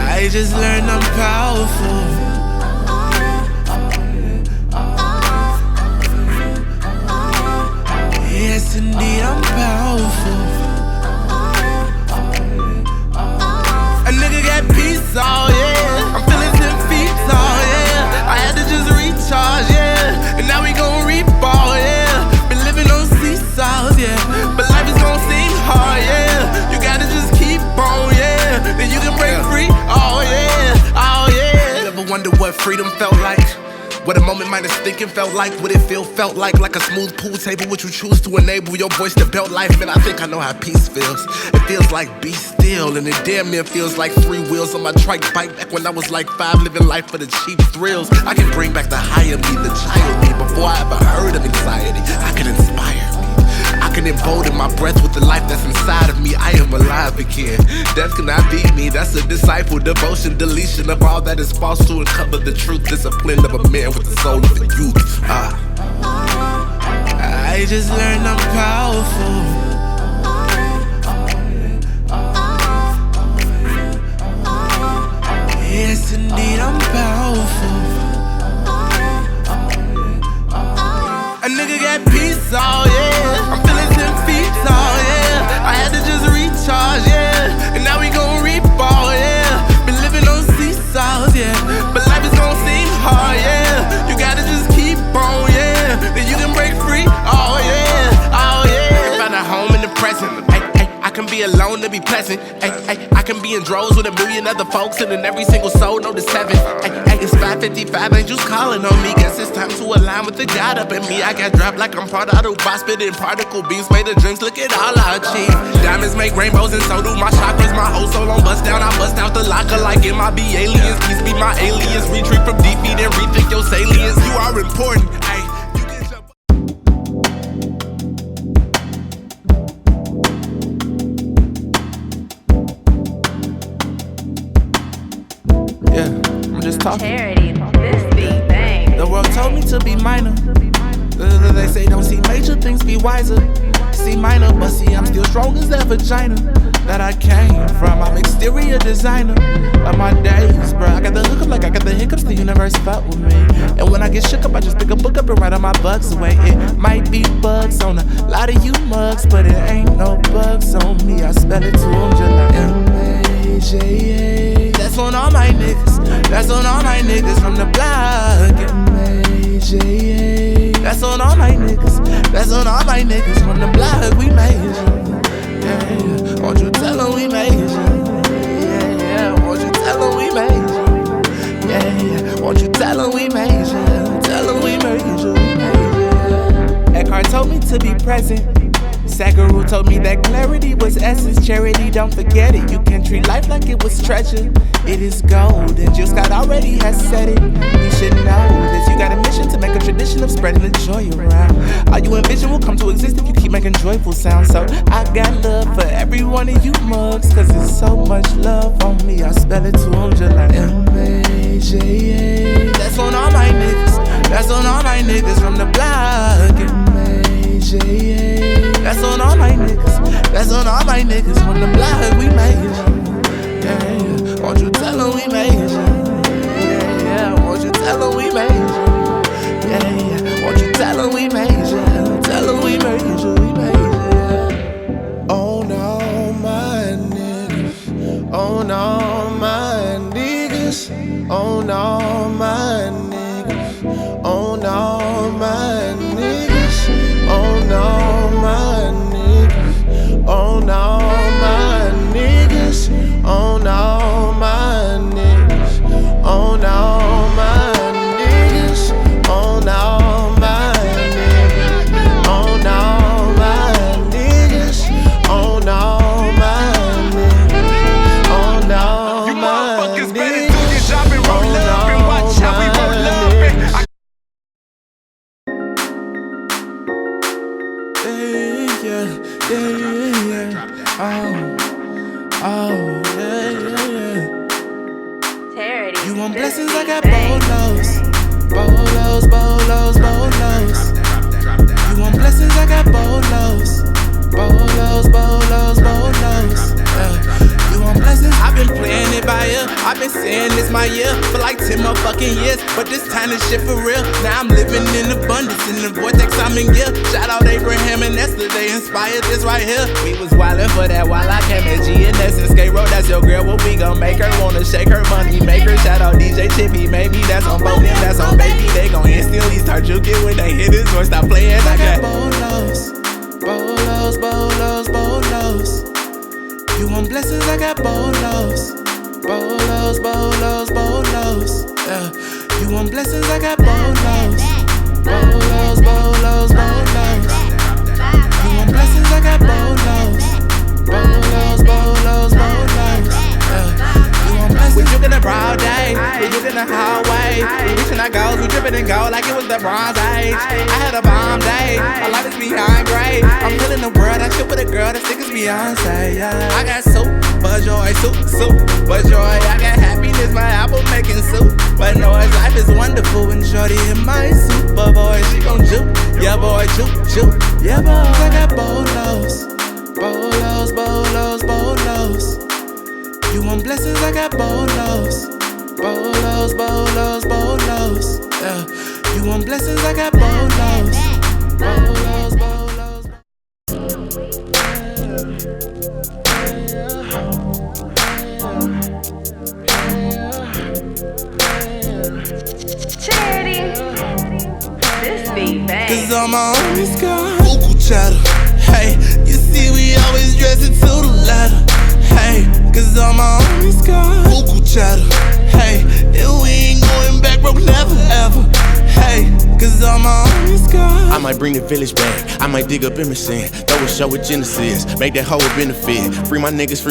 I just learned I'm powerful. Yes, indeed, I'm powerful. A nigga got peace, oh yeah. I'm feeling 10 feet tall, yeah. I had to just recharge, yeah. And now we gon' reap all, yeah. Been living on seesaws, yeah. But life is gon' seem hard, yeah. You gotta just keep on, yeah. Then you can break free, oh yeah, oh yeah. You ever wonder what freedom felt like? What a moment minus thinking felt like, what it felt like a smooth pool table, which you choose to enable your voice to belt life. Man, I think I know how peace feels. It feels like be still, and it damn near feels like 3 wheels on my trike bike back when I was like 5, living life for the cheap thrills. I can bring back the higher me, the child me, before I ever heard of anxiety. I can inspire me. I can embolden my breath with the life that's inside of me. I am alive again. Death cannot beat me. That's a disciple, devotion, deletion of all that is false to uncover the truth. Discipline of a man with the soul of a youth. I just learned I'm powerful. Yes, indeed, I'm powerful. A nigga got peace, oh yeah. I'm feeling 10 feet tall, yeah. I had to just recharge, yeah. And now we gon' reap all, yeah. Been living on seesaws, yeah. But life is gon' seem hard, yeah. You gotta just keep on, yeah. Then you can break free, oh yeah, oh yeah. Found a home in the present, I can be alone to be pleasant. I can be in droves with 1,000,000 other folks, and in every single soul, know the 7. It's 5:55, angels calling on me. Guess it's time to align with the God up in me. I got dropped like I'm part of the boss, spitting particle beams made of dreams. Look at all I achieve. Diamonds make rainbows, and so do my chakras. My whole soul on bust down. I bust out the locker like it might be aliens. Peace be my alias. Retreat from defeat and rethink your salience. You are important. Yeah, I'm just talking. Charity, this beat bang. The world told me to be minor. They say don't see major things, be wiser. See minor, but see I'm still strong as that vagina that I came from. I'm exterior designer of my days, bro. I got the hookup like I got the hiccups. The universe fuck with me. And when I get shook up, I just pick a book up and write all my bugs away. It might be bugs on a lot of you mugs, but it ain't no bugs on me. I spell it to them just like M-A-J-A. That's on all my niggas. That's on all my niggas from the block. M-A-J-A. That's on all my niggas. That's on all my niggas from the block. We made it. Yeah, yeah. Won't you tell them we made it? Yeah, yeah. Won't you tell them we made it? Yeah, yeah. Won't you tell them we made it? Tell them we made it. Eckhart told me to be present. Sagaru told me that clarity was essence. Charity, don't forget it. You can treat life like it was treasure. It is gold, and Jill Scott already has said it. You should know this. You got a mission to make a tradition of spreading the joy around. All you envision will come to exist if you keep making joyful sounds. So I got love for every one of you mugs, cause there's so much love on me. I spell it to them just like M-A-J-A. That's on all my niggas. That's on all my niggas from the block. M-A-J-A. That's on all my niggas. That's on all my niggas from the block. We made it. Yeah, yeah. Won't you tell them we made it? Yeah, yeah. Won't you tell them we made it? Yeah, yeah. Won't you tell them we made it? Tell them we made it. We made it. On all my niggas. On all my niggas. On all my niggas. On all my niggas. On all my niggas. On all my niggas. On all my niggas. On all my niggas. On all my niggas. On all my niggas. On all my niggas. On all my niggas. You motherfuckers better do your job and roll up and watch out Oh, yeah, yeah, yeah. Charity. You want blessings, I got bolos. Bolos, bolos, bolos. You want blessings, I got bolos. Bolos, bolos, bolos. You want blessings? I've been playing it by ear. I've been saying this my year for like 10 motherfucking years. But this time is shit for real. Now I'm living in abundance. In the vortex, I'm in gear. Shout out Abraham and Esther. They inspired this right here. We was wildin' for that while I came at G&S and Skate Road. That's your girl. What we gon' make her wanna shake her money maker. Shout out DJ Chippy. Maybe that's on both and that's on baby. They gon' instantly start juking when they hit his voice. Stop playing. I got bolos. Bolos, bolos, bolos. You want blessings, I got bolos. Bolos, bolos, bolos. You want blessings, I got bolos. Bolos, bolos, bolos. You want blessings, I got bolos. Bolos, bolos, bolos. You want blessings. We juking a broad day, we juking a hallway. We reaching our goals, we dripping in gold like it was the Bronze Age. I had a bomb day, my life is behind gray. I'm feeling the world, I shit with a girl that sick as Beyonce. I got super joy, super joy. I got happiness, my apple making soup. But no, his life is wonderful and shorty in my super boy. She gon' juke, yeah boy, juke, yeah boy. I got bolos, bolos, bolos, bolos. You want blessings, I got bolos. Bolos, bolos, bolos. You want blessings, I got bolos. Bolos, bolos. Charity. This beat bang. Cause all my homies got vocal chatter. Hey, you see we always dress it to the letter. Hey, cause all my homies got vocal chatter. Hey, and we ain't going back, bro, never ever. Hey, cause all my homies got. I might bring the village back, I might dig up Emerson, throw a show with Genesis, make that hoe a benefit. Free my niggas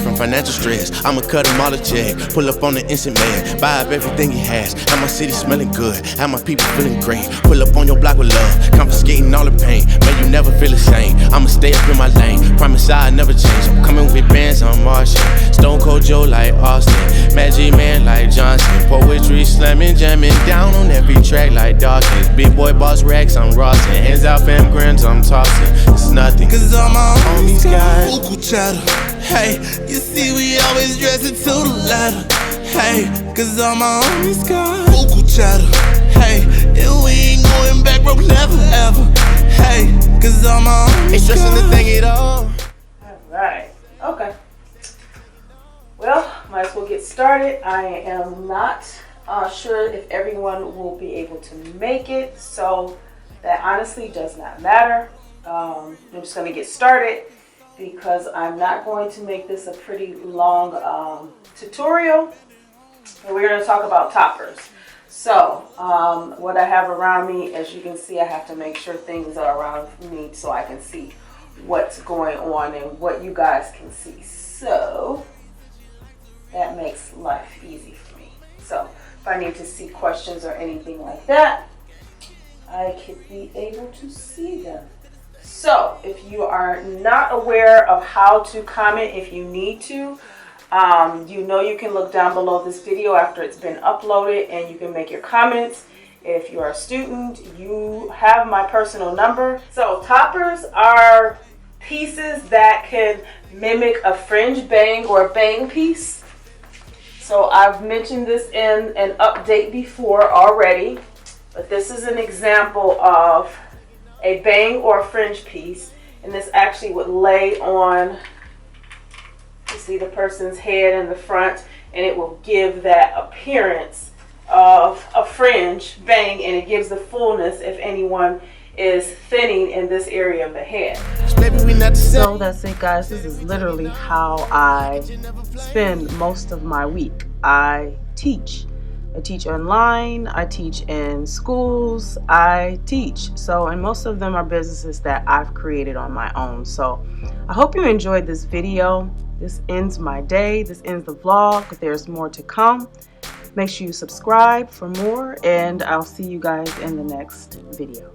from financial stress. I'ma cut them all a check, pull up on the instant man, buy up everything he has. Have my city smelling good, have my people feeling great. Pull up on your block with love, confiscating all the pain. Man, you never feel the same, I'ma stay up in my lane. Promise I'll never change, I'm coming with bands on Martian. Stone Cold Joe like Austin, Magic Man like Johnson. Poetry slamming, jamming down on every track like Dawkins. Big boy boss racks, I'm Rossin'. Hands out fam grins, I'm tossing. It's nothing. Cause all my homies got vocal chatter. Hey, you see we always dress it to the letter. Hey, cause all my homies got vocal chatter. Hey, and we ain't going back, bro, never ever. Hey, cause all my homies ain't stressing the thing at all. Alright, okay. Well, might as well get started. I am not sure if everyone will be able to make it, so that honestly does not matter. I'm just going to get started because I'm not going to make this a pretty long tutorial. And we're going to talk about toppers. So what I have around me, as you can see, I have to make sure things are around me so I can see what's going on and what you guys can see. So that makes life easy for me. So if I need to see questions or anything like that, I could be able to see them. So if you are not aware of how to comment, if you need to, you know you can look down below this video after it's been uploaded and you can make your comments. If you're a student, you have my personal number. So toppers are pieces that can mimic a fringe bang or a bang piece. So I've mentioned this in an update before already, but this is an example of a bang or a fringe piece, and this actually would lay on, you see the person's head in the front, and it will give that appearance of a fringe bang, and it gives the fullness if anyone is thinning in this area of the head. So that's it, guys. This is literally how I spend most of my week. I teach online, I teach in schools, I teach. So, and most of them are businesses that I've created on my own. So I hope you enjoyed this video. This ends my day, this ends the vlog. There's more to come. Make sure you subscribe for more, and I'll see you guys in the next video.